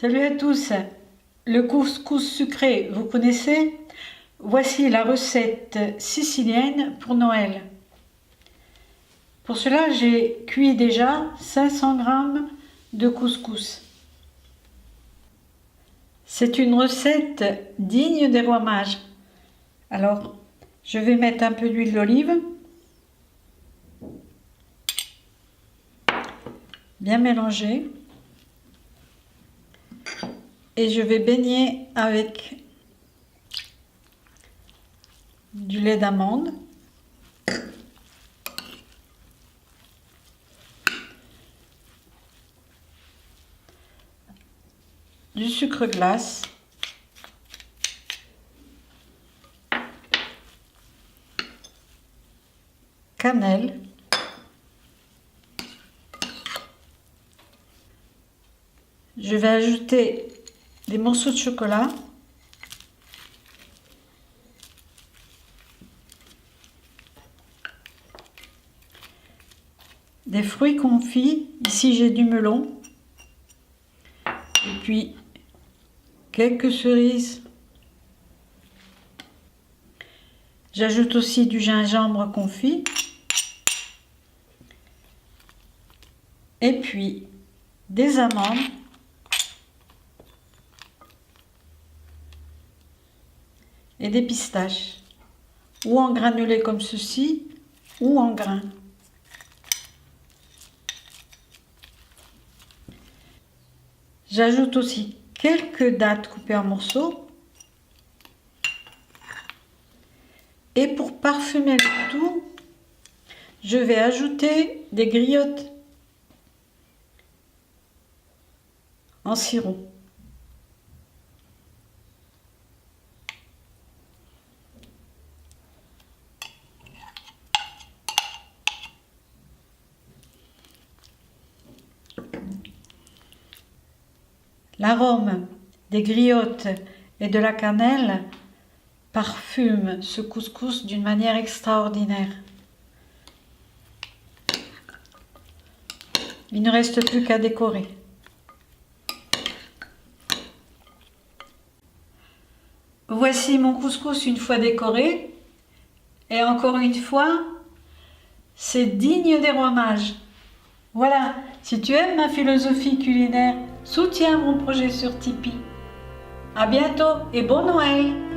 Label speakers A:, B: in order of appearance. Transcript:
A: Salut à tous, le couscous sucré, vous connaissez? Voici la recette sicilienne pour Noël. Pour cela, j'ai cuit déjà 500 g de couscous. C'est une recette digne des rois mages. Alors, je vais mettre un peu d'huile d'olive, bien mélanger. Et je vais baigner avec du lait d'amande, du sucre glace, cannelle, je vais ajouter des morceaux de chocolat, des fruits confits, ici j'ai du melon, et puis quelques cerises. J'ajoute aussi du gingembre confit, et puis des amandes, et des pistaches, ou en granulés comme ceci, ou en grains. J'ajoute aussi quelques dattes coupées en morceaux. Et pour parfumer le tout, je vais ajouter des griottes en sirop. L'arôme des griottes et de la cannelle parfume ce couscous d'une manière extraordinaire. Il ne reste plus qu'à décorer. Voici mon couscous une fois décoré. Et encore une fois, c'est digne des rois mages. Voilà, si tu aimes ma philosophie culinaire, soutiens mon projet sur Tipeee. À bientôt et bon Noël!